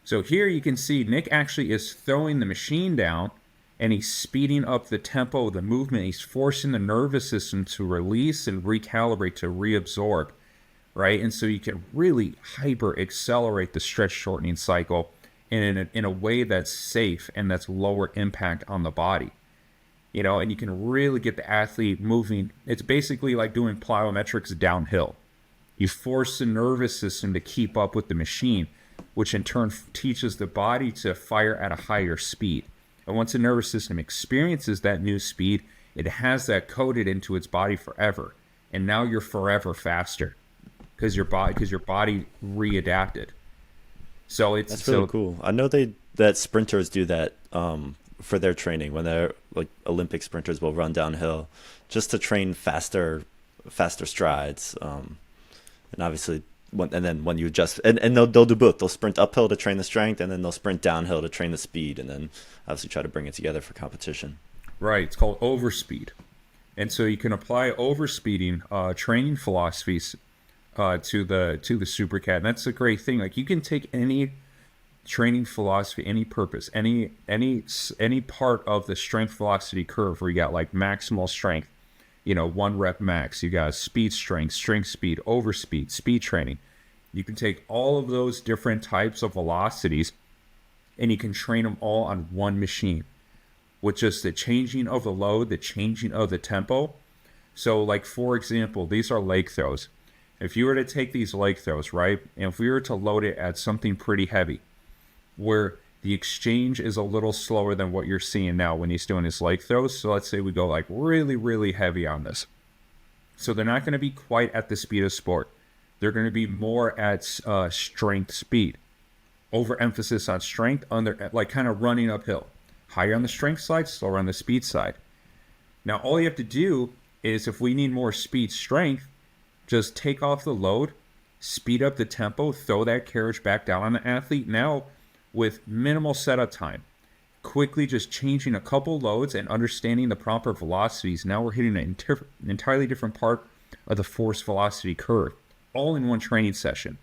So here you can see Nick actually is throwing the machine down and he's speeding up the tempo of the movement. He's forcing the nervous system to release and recalibrate, to reabsorb, right? And so you can really hyper accelerate the stretch shortening cycle in a way that's safe and that's lower impact on the body. And you can really get the athlete moving. It's basically like doing plyometrics downhill. You force the nervous system to keep up with the machine, which in turn teaches the body to fire at a higher speed. And once the nervous system experiences that new speed, it has that coded into its body forever. And now you're forever faster because your body readapted. So That's really cool. I know that sprinters do that for their training when they're like Olympic sprinters will run downhill just to train faster strides. And obviously, when you adjust, and they'll do both. They'll sprint uphill to train the strength, and then they'll sprint downhill to train the speed, and then obviously try to bring it together for competition. Right. It's called overspeed. And so you can apply overspeeding training philosophies to the Supercat. And that's a great thing. Like you can take any training philosophy, any purpose, any part of the strength velocity curve where you got like maximal strength, 1 rep max, you got speed strength speed, overspeed, speed training. You can take all of those different types of velocities and you can train them all on one machine with just the changing of the load, the changing of the tempo. So like, for example, these are leg throws. If you were to take these leg throws, right, and if we were to load it at something pretty heavy, where the exchange is a little slower than what you're seeing now when he's doing his leg throws. So let's say we go like really, really heavy on this. So they're not going to be quite at the speed of sport. They're going to be more at strength speed. Overemphasis on strength, like kind of running uphill. Higher on the strength side, slower on the speed side. Now all you have to do is, if we need more speed strength, just take off the load, speed up the tempo, throw that carriage back down on the athlete. Now, with minimal setup time, quickly just changing a couple loads and understanding the proper velocities, now we're hitting an entirely different part of the force velocity curve, all in one training session.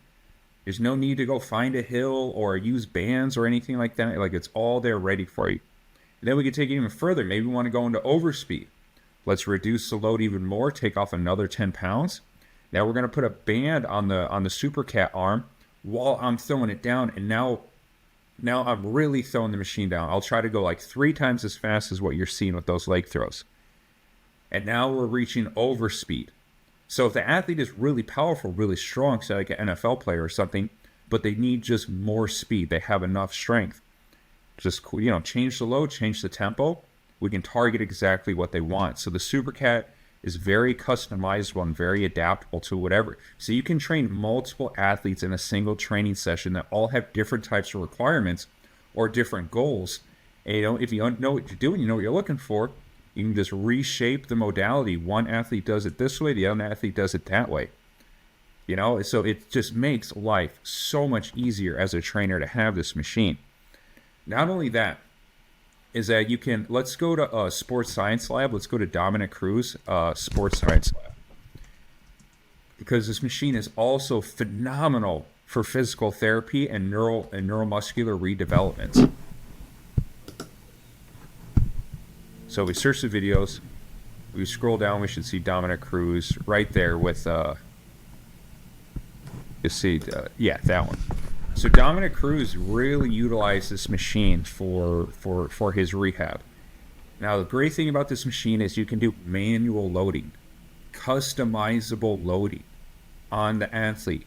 There's no need to go find a hill or use bands or anything like that. Like, it's all there ready for you. And then we can take it even further. Maybe we want to go into overspeed. Let's reduce the load even more, take off another 10 pounds. Now we're going to put a band on the Supercat arm while I'm throwing it down, and now I'm really throwing the machine down. I'll try to go like 3 times as fast as what you're seeing with those leg throws. And now we're reaching overspeed. So if the athlete is really powerful, really strong, say like an NFL player or something, but they need just more speed, they have enough strength, just change the load, change the tempo, we can target exactly what they want. So the Supercat is very customizable and very adaptable to whatever. So you can train multiple athletes in a single training session that all have different types of requirements or different goals. And if you know what you're doing, you know what you're looking for, you can just reshape the modality. One athlete does it this way, the other athlete does it that way. So it just makes life so much easier as a trainer to have this machine. Not only that, is that you can, let's go to Sports Science Lab. Let's go to Dominick Cruz, Sports Science Lab. Because this machine is also phenomenal for physical therapy and neuromuscular redevelopment. So we search the videos. We scroll down, we should see Dominick Cruz right there with, you see, that one. So Dominick Cruz really utilized this machine for his rehab. Now the great thing about this machine is you can do manual loading, customizable loading on the athlete,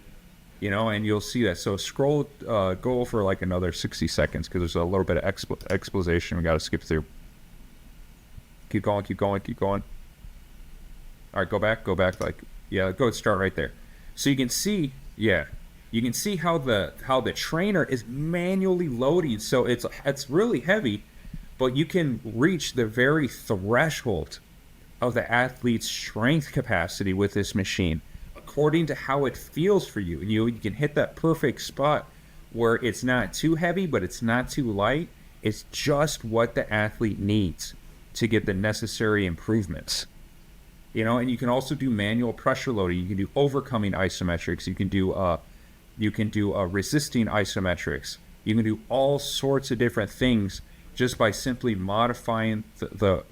and you'll see that. So go for like another 60 seconds because there's a little bit of explanation we got to skip through. Keep going. All right, go back. Start right there. So you can see, you can see how the trainer is manually loading. So it's really heavy, but you can reach the very threshold of the athlete's strength capacity with this machine according to how it feels for you. You can hit that perfect spot where it's not too heavy, but it's not too light. It's just what the athlete needs to get the necessary improvements. And you can also do manual pressure loading. You can do overcoming isometrics. You can do resisting isometrics. You can do all sorts of different things just by simply modifying the